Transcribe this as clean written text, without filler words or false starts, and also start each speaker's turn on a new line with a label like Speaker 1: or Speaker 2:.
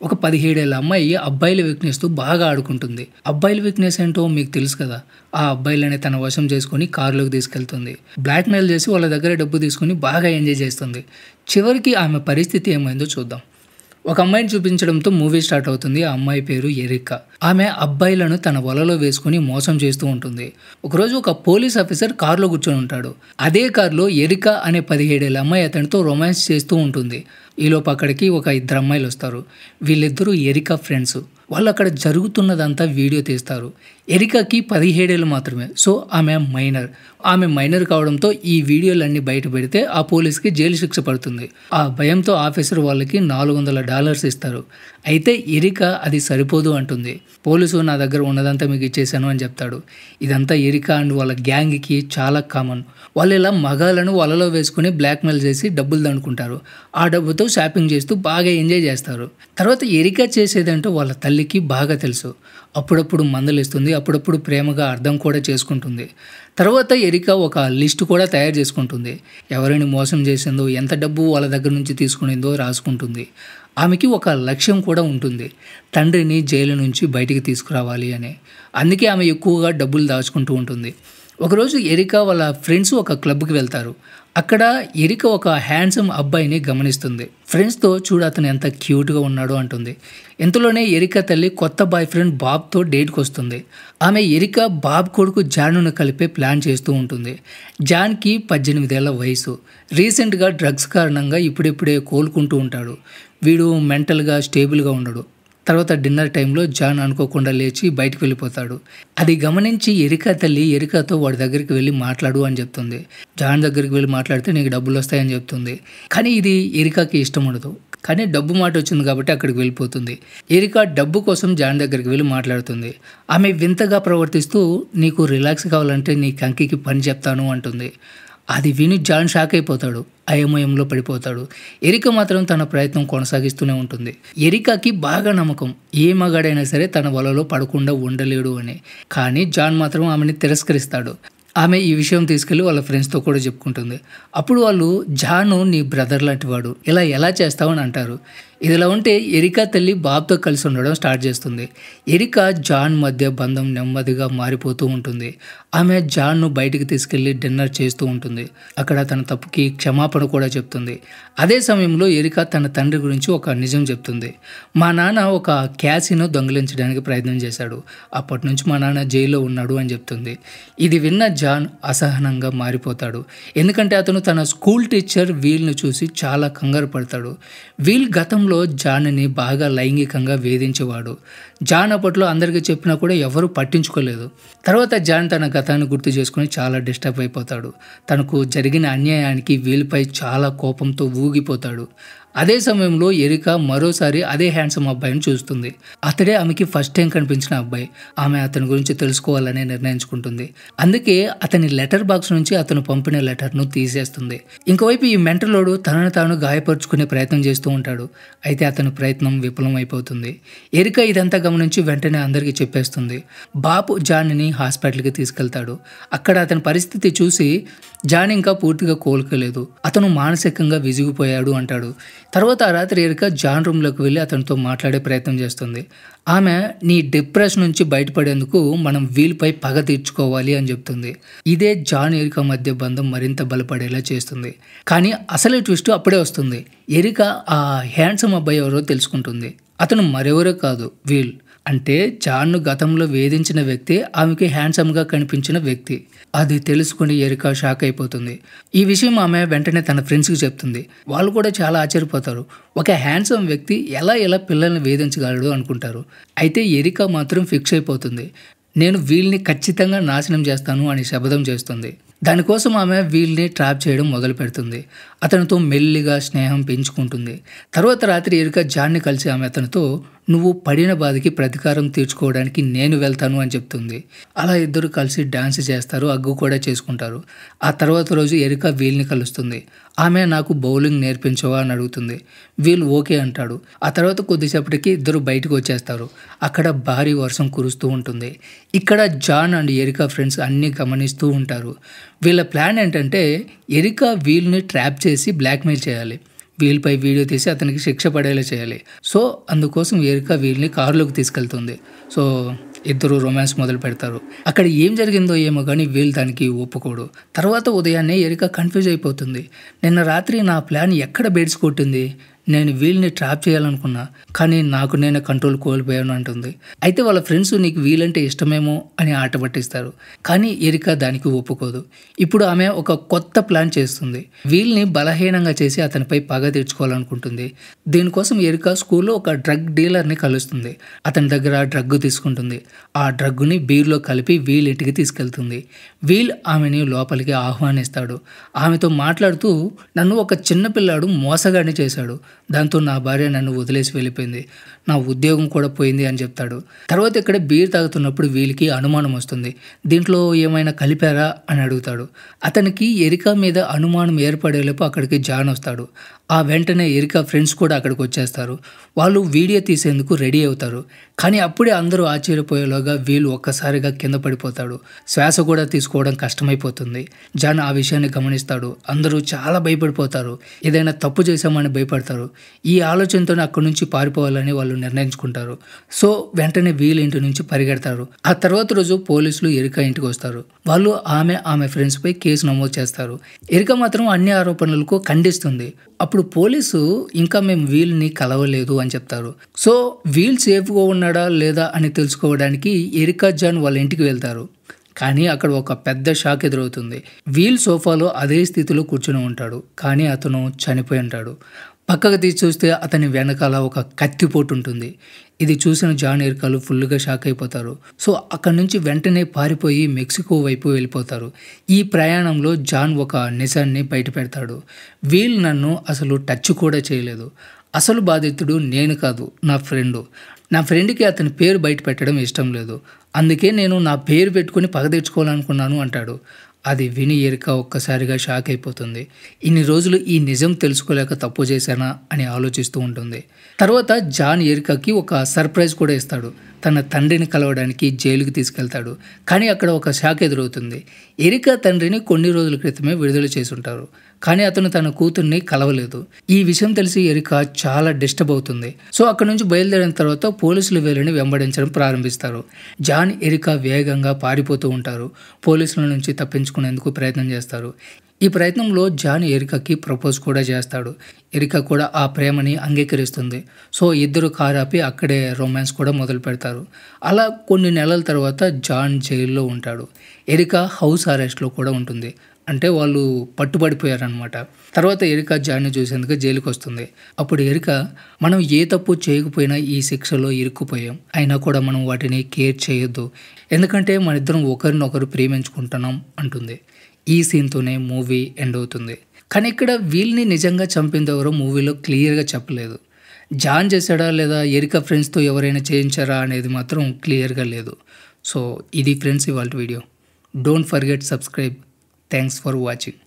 Speaker 1: ఒక 17 ఏళ్ల అమ్మాయి అబ్బాయిల వీక్‌నెస్‌తో బాగా ఆడుకుంటుంది. అబ్బాయిల వీక్‌నెస్ ఏంటో మీకు తెలుసు కదా! ఆ అబ్బాయిలని తన వశం చేసుకొని కారులోకి తీసుకెళ్తుంది. బ్లాక్‌మెయిల్ చేసి వాళ్ళ దగ్గర డబ్బు తీసుకొని బాగా ఎంజాయ్ చేస్తుంది. చివరికి ఆమె పరిస్థితి ఏమైందో చూద్దాం. ఒక అమ్మాయిని చూపించడంతో మూవీ స్టార్ట్ అవుతుంది. ఆ అమ్మాయి పేరు ఎరికా. ఆమె అబ్బాయిలను తన వలలో వేసుకొని మోసం చేస్తూ ఉంటుంది. ఒకరోజు ఒక పోలీస్ ఆఫీసర్ కారులో కూర్చొని ఉంటాడు. అదే కారులో ఎరికా అనే 17 ఏళ్ల అమ్మాయి అతనితో రొమాన్స్ చేస్తూ ఉంటుంది. ఈలోపు అక్కడికి ఒక ఇద్దరు అమ్మాయిలు వస్తారు. వీళ్ళిద్దరూ ఎరికా ఫ్రెండ్స్. వాళ్ళు అక్కడ జరుగుతున్నదంతా వీడియో తీస్తారు. ఎరికాకి 17 ఏళ్ళు మాత్రమే. సో ఆమె మైనర్. ఆమె మైనర్ కావడంతో ఈ వీడియోలన్నీ బయట పెడితే ఆ పోలీస్‌కి జైలు శిక్ష పడుతుంది. ఆ భయంతో ఆఫీసర్ వాళ్ళకి $400 ఇస్తారు. అయితే ఎరికా అది సరిపోదు అంటుంది. పోలీసు నా దగ్గర ఉన్నదంతా మీకు ఇచ్చేసాను అని చెప్తాడు. ఇదంతా ఎరికా అండ్ వాళ్ళ గ్యాంగ్‌కి చాలా కామన్. వాళ్ళు ఇలా మగాళ్ళను వలలో వేసుకుని బ్లాక్‌మెయిల్ చేసి డబ్బులు దండుకుంటారు. ఆ డబ్బుతో షాపింగ్ చేస్తూ బాగా ఎంజాయ్ చేస్తారు. తర్వాత ఎరికా చేసేదంటూ వాళ్ళ తల్లికి బాగా తెలుసు. అప్పుడప్పుడు మందలిస్తుంది. అప్పుడప్పుడు ప్రేమగా అర్థం కూడా చేసుకుంటుంది. తర్వాత ఎరికా ఒక లిస్ట్ కూడా తయారు చేసుకుంటుంది. ఎవరిని మోసం చేసిందో, ఎంత డబ్బు వాళ్ళ దగ్గర నుంచి తీసుకునిందో రాసుకుంటుంది. ఆమెకి ఒక లక్ష్యం కూడా ఉంటుంది. తండ్రిని జైలు నుంచి బయటికి తీసుకురావాలి అని. అందుకే ఆమె ఎక్కువగా డబ్బులు దాచుకుంటూ ఉంటుంది. ఒకరోజు ఎరికా వాళ్ళ ఫ్రెండ్స్ ఒక క్లబ్కి వెళ్తారు. అక్కడ ఎరికా ఒక హ్యాండ్సమ్ అబ్బాయిని గమనిస్తుంది. ఫ్రెండ్స్తో చూడు అతను ఎంత క్యూట్గా ఉన్నాడో అంటుంది. ఇంతలోనే ఎరికా తల్లి కొత్త బాయ్ ఫ్రెండ్ బాబ్తో డేట్కి వస్తుంది. ఆమె ఎరికా బాబ్ కొడుకు జాన్ను కలిపే ప్లాన్ చేస్తూ ఉంటుంది. జాన్కి 18 ఏళ్ల వయసు. రీసెంట్గా డ్రగ్స్ కారణంగా ఇప్పుడిప్పుడే కోలుకుంటూ ఉంటాడు. వీడు మెంటల్గా స్టేబుల్గా ఉండడు. తర్వాత డిన్నర్ టైంలో జాన్ అనుకోకుండా లేచి బయటికి వెళ్ళిపోతాడు. అది గమనించి ఎరికా తల్లి ఎరికాతో వాడి దగ్గరికి వెళ్ళి మాట్లాడు అని చెప్తుంది. జాన్ దగ్గరికి వెళ్ళి మాట్లాడితే నీకు డబ్బులు వస్తాయని చెప్తుంది. కానీ ఇది ఎరికాకి ఇష్టం ఉండదు. కానీ డబ్బు మాట వచ్చింది కాబట్టి అక్కడికి వెళ్ళిపోతుంది. ఎరికా డబ్బు కోసం జాన్ దగ్గరికి వెళ్ళి మాట్లాడుతుంది. ఆమె వింతగా ప్రవర్తిస్తూ నీకు రిలాక్స్ కావాలంటే నీ కంకికి పని చెప్తాను అంటుంది. అది విని జాన్ షాక్ అయిపోతాడు. అయోమయంలో పడిపోతాడు. ఎరికా మాత్రం తన ప్రయత్నం కొనసాగిస్తూనే ఉంటుంది. ఎరికాకి బాగా నమ్మకం ఏ మగాడైనా సరే తన వలలో పడకుండా ఉండలేడు అని. కానీ జాన్ మాత్రం ఆమెని తిరస్కరిస్తాడు. ఆమె ఈ విషయం తీసుకెళ్లి వాళ్ళ ఫ్రెండ్స్తో కూడా చెప్పుకుంటుంది. అప్పుడు వాళ్ళు జాను నీ బ్రదర్ లాంటి వాడు, ఇలా ఎలా చేస్తావు అని అంటారు. ఇదిలా ఉంటే ఎరికా తల్లి బాబ్తో కలిసి ఉండడం స్టార్ట్ చేస్తుంది. ఎరికా జాన్ మధ్య బంధం నెమ్మదిగా మారిపోతూ ఉంటుంది. ఆమె జాన్ను బయటికి తీసుకెళ్లి డిన్నర్ చేస్తూ ఉంటుంది. అక్కడ తన తప్పుకి క్షమాపణ కూడా చెప్తుంది. అదే సమయంలో ఎరికా తన తండ్రి గురించి ఒక నిజం చెప్తుంది. మా నాన్న ఒక క్యాసినో దొంగిలించడానికి ప్రయత్నం చేశాడు. అప్పటి నుంచి మా నాన్న జైల్లో ఉన్నాడు అని చెప్తుంది. ఇది విన్న జాన్ అసహనంగా మారిపోతాడు. ఎందుకంటే అతను తన స్కూల్ టీచర్ వీల్ను చూసి చాలా కంగారు పడతాడు. వీల్ గతంలో జాన్ని బాగా లైంగికంగా వేధించేవాడు. జాన్ అప్పట్లో అందరికీ చెప్పినా కూడా ఎవరూ పట్టించుకోలేదు. తర్వాత జాన్ తన గతాన్ని గుర్తు చేసుకుని చాలా డిస్టర్బ్ అయిపోతాడు. తనకు జరిగిన అన్యాయానికి వీల్పై చాలా కోపంతో ఊగిపోతాడు. అదే సమయంలో ఎరికా మరోసారి అదే హ్యాండ్సమ్ అబ్బాయిని చూస్తుంది. అతడే ఆమెకి ఫస్ట్ టైం కనిపించిన అబ్బాయి. ఆమె అతని గురించి తెలుసుకోవాలని నిర్ణయించుకుంటుంది. అందుకే అతని లెటర్ బాక్స్ నుంచి అతను పంపిన లెటర్ను తీసేస్తుంది. ఇంకోవైపు ఈ మెంటలోడు తనను తాను గాయపరుచుకునే ప్రయత్నం చేస్తూ ఉంటాడు. అయితే అతని ప్రయత్నం విఫలం అయిపోతుంది. ఎరికా ఇదంతా గమనించి వెంటనే అందరికీ చెప్పేస్తుంది. బాబు జాన్ని హాస్పిటల్కి తీసుకెళ్తాడు. అక్కడ అతని పరిస్థితి చూసి జాన్ ఇంకా పూర్తిగా కోలుకోలేదు, అతను మానసికంగా విసిగిపోయాడు అంటాడు. తర్వాత ఆ రాత్రి ఎరికా జాన్ రూమ్లోకి వెళ్ళి అతనితో మాట్లాడే ప్రయత్నం చేస్తుంది. ఆమె నీ డిప్రెషన్ నుంచి బయటపడేందుకు మనం వీల్పై పగ తీర్చుకోవాలి అని చెప్తుంది. ఇదే జాన్ ఎరికా మధ్య బంధం మరింత బలపడేలా చేస్తుంది. కానీ అసలు ట్విస్ట్ అప్పుడే వస్తుంది. ఎరికా ఆ హ్యాండ్సమ్ అబ్బాయి ఎవరో తెలుసుకుంటుంది. అతను మరెవరో కాదు, వీల్. అంటే జాన్ను గతంలో వేధించిన వ్యక్తి ఆమెకి హ్యాండ్సమ్గా కనిపించిన వ్యక్తి. అది తెలుసుకుని ఎరికా షాక్ అయిపోతుంది. ఈ విషయం ఆమె వెంటనే తన ఫ్రెండ్స్కి చెప్తుంది. వాళ్ళు కూడా చాలా ఆశ్చర్యపోతారు. ఒక హ్యాండ్సమ్ వ్యక్తి ఎలా పిల్లల్ని వేధించగలడు అనుకుంటారు. అయితే ఎరికా మాత్రం ఫిక్స్ అయిపోతుంది. నేను వీల్ని ఖచ్చితంగా నాశనం చేస్తాను అని శపథం చేస్తుంది. దానికోసం ఆమె వీల్ని ట్రాప్ చేయడం మొదలు పెడుతుంది. అతనితో మెల్లిగా స్నేహం పెంచుకుంటుంది. తర్వాత రాత్రి ఎరికా జాన్ని కలిసి ఆమె అతనితో నువ్వు పడిన బాధకి ప్రతీకారం తీర్చుకోవడానికి నేను వెళ్తాను అని చెప్తుంది. అలా ఇద్దరు కలిసి డాన్స్ చేస్తారు, అగ్గు కూడా చేసుకుంటారు. ఆ తర్వాత రోజు ఎరికా వీల్ని కలుస్తుంది. ఆమె నాకు బౌలింగ్ నేర్పించవా అని అడుగుతుంది. వీల్ ఓకే అంటాడు. ఆ తర్వాత కొద్దిసేపటికి ఇద్దరు బయటకు వచ్చేస్తారు. అక్కడ భారీ వర్షం కురుస్తూ ఉంటుంది. ఇక్కడ జాన్ అండ్ ఎరికా ఫ్రెండ్స్ అన్నీ గమనిస్తూ ఉంటారు. వీళ్ళ ప్లాన్ ఏంటంటే ఎరికా వీల్ని ట్రాప్ చేసి బ్లాక్మెయిల్ చేయాలి. వీల్పై వీడియో తీసి అతనికి శిక్ష పడేలా చేయాలి. సో అందుకోసం ఎరికా వీల్ని కారులోకి తీసుకెళ్తుంది. సో ఇద్దరు రొమాన్స్ మొదలు పెడతారు. అక్కడ ఏం జరిగిందో ఏమో కానీ వీల్ దానికి ఒప్పుకోడు. తర్వాత ఉదయాన్నే ఎరికా కన్ఫ్యూజ్ అయిపోతుంది. నిన్న రాత్రి నా ప్లాన్ ఎక్కడ బెడ్స్ కొట్టింది, నేను వీల్ని ట్రాప్ చేయాలనుకున్నా కానీ నాకు నేనే కంట్రోల్ కోల్పోయాను అంటుంది. అయితే వాళ్ళ ఫ్రెండ్స్ నీకు వీలంటే ఇష్టమేమో అని ఆట పట్టిస్తారు. కానీ ఎరికా దానికి ఒప్పుకోదు. ఇప్పుడు ఆమె ఒక కొత్త ప్లాన్ చేస్తుంది. వీల్ని బలహీనంగా చేసి అతనిపై పగ తీర్చుకోవాలనుకుంటుంది. దీనికోసం ఎరికా స్కూల్లో ఒక డ్రగ్ డీలర్ని కలుస్తుంది. అతని దగ్గర డ్రగ్ తీసుకుంటుంది. ఆ డ్రగ్ని బీర్లో కలిపి వీల్ ఇంటికి తీసుకెళ్తుంది. వీల్ ఆమెని లోపలికి ఆహ్వానిస్తాడు. ఆమెతో మాట్లాడుతూ నన్ను ఒక చిన్నపిల్లాడు మోసగాడిని చేశాడు. దాంతో నా భార్య నన్ను వదిలేసి వెళ్ళిపోయింది. నా ఉద్యోగం కూడా పోయింది అని చెప్తాడు. తర్వాత ఇక్కడ బీర్ తాగుతున్నప్పుడు వీళ్ళకి అనుమానం వస్తుంది. దీంట్లో ఏమైనా కలిపారా అని అడుగుతాడు. అతనికి ఎరికా మీద అనుమానం ఏర్పడేలోపు అక్కడికి జాన్ వస్తాడు. ఆ వెంటనే ఎరికా ఫ్రెండ్స్ కూడా అక్కడికి వచ్చేస్తారు. వాళ్ళు వీడియో తీసేందుకు రెడీ అవుతారు. కానీ అప్పుడే అందరూ ఆశ్చర్యపోయేలోగా వీళ్ళు ఒక్కసారిగా కింద పడిపోతాడు. శ్వాస కూడా తీసుకోవడం కష్టమైపోతుంది. జాన్ ఆ విషయాన్ని గమనిస్తాడు. అందరూ చాలా భయపడిపోతారు. ఏదైనా తప్పు చేశామని భయపడతారు. ఈ ఆలోచనతోనే అక్కడి నుంచి పారిపోవాలని వాళ్ళు నిర్ణయించుకుంటారు. సో వెంటనే వీళ్ళ ఇంటి నుంచి పరిగెడతారు. ఆ తర్వాత రోజు పోలీసులు ఎరికా ఇంటికి వస్తారు. వాళ్ళు ఆమె ఫ్రెండ్స్ పై కేసు నమోదు చేస్తారు. ఎరికా మాత్రం అన్ని ఆరోపణలకు ఖండిస్తుంది. అప్పుడు పోలీసు ఇంకా మేము వీల్ని కలవలేదు అని చెప్తారు. సో వీల్ సేఫ్గా ఉన్నాడా లేదా అని తెలుసుకోవడానికి ఎరికా జాన్ వాళ్ళ ఇంటికి వెళ్తారు. కానీ అక్కడ ఒక పెద్ద షాక్ ఎదురవుతుంది. వీల్ సోఫాలో అదే స్థితిలో కూర్చుని ఉంటాడు. కానీ అతను చనిపోయి ఉంటాడు. పక్కకు తీసి చూస్తే అతని వెనకాల ఒక కత్తిపోటు ఉంటుంది. ఇది చూసిన జాన్ ఎరికాలు ఫుల్గా షాక్ అయిపోతారు. సో అక్కడి నుంచి వెంటనే పారిపోయి మెక్సికో వైపు వెళ్ళిపోతారు. ఈ ప్రయాణంలో జాన్ ఒక నిజాన్ని బయట పెడతాడు. వీల్ నన్ను అసలు టచ్ కూడా చేయలేదు. అసలు బాధితుడు నేను కాదు, నా ఫ్రెండు. నా ఫ్రెండ్కి అతని పేరు బయట పెట్టడం ఇష్టం లేదు. అందుకే నేను నా పేరు పెట్టుకుని పగ తెచ్చుకోవాలనుకున్నాను అంటాడు. అది విని ఎరికా ఒక్కసారిగా షాక్ అయిపోతుంది. ఇన్ని రోజులు ఈ నిజం తెలుసుకోలేక తప్పు చేశానా అని ఆలోచిస్తూ ఉంటుంది. తర్వాత జాన్ ఎరికాకి ఒక సర్ప్రైజ్ కూడా ఇస్తాడు. తన తండ్రిని కలవడానికి జైలుకి తీసుకెళ్తాడు. కానీ అక్కడ ఒక షాక్ ఎదురవుతుంది. ఎరికా తండ్రిని కొన్ని రోజుల క్రితమే విడుదల చేసి ఉంటారు. కానీ అతను తన కూతుర్ని కలవలేదు. ఈ విషయం తెలిసి ఎరికా చాలా డిస్టర్బ్ అవుతుంది. సో అక్కడ నుంచి బయలుదేరిన తర్వాత పోలీసులు వీళ్ళని వెంబడించడం ప్రారంభిస్తారు. జాన్ ఎరికా వేగంగా పారిపోతూ ఉంటారు. పోలీసుల నుంచి తప్పించుకునేందుకు ప్రయత్నం చేస్తారు. ఈ ప్రయత్నంలో జాన్ ఎరికాకి ప్రపోజ్ కూడా చేస్తాడు. ఎరికా కూడా ఆ ప్రేమని అంగీకరిస్తుంది. సో ఇద్దరు కారు ఆపి అక్కడే రొమాన్స్ కూడా మొదలు పెడతారు. అలా కొన్ని నెలల తర్వాత జాన్ జైల్లో ఉంటాడు. ఎరికా హౌస్ అరెస్ట్లో కూడా ఉంటుంది. అంటే వాళ్ళు పట్టుబడిపోయారనమాట. తర్వాత ఎరికా జాన్ని చూసేందుకు జైలుకి వస్తుంది. అప్పుడు ఎరికా మనం ఏ తప్పు చేయకపోయినా ఈ శిక్షలో ఇరుక్కుపోయాం, అయినా కూడా మనం వాటిని కేర్ చేయొద్దు, ఎందుకంటే మన ఇద్దరం ఒకరినొకరు ప్రేమించుకుంటున్నాం అంటుంది. ఈ సీన్తోనే మూవీ ఎండ్ అవుతుంది. కానీ ఇక్కడ వీల్ని నిజంగా చంపింది ఎవరో మూవీలో క్లియర్గా చెప్పలేదు. జాన్ చేశాడా లేదా ఎరికా ఫ్రెండ్స్తో ఎవరైనా చేయించారా అనేది మాత్రం క్లియర్గా లేదు. సో ఇది ఫ్రెండ్స్ ఇవాళ video. Don't forget subscribe. Thanks for watching.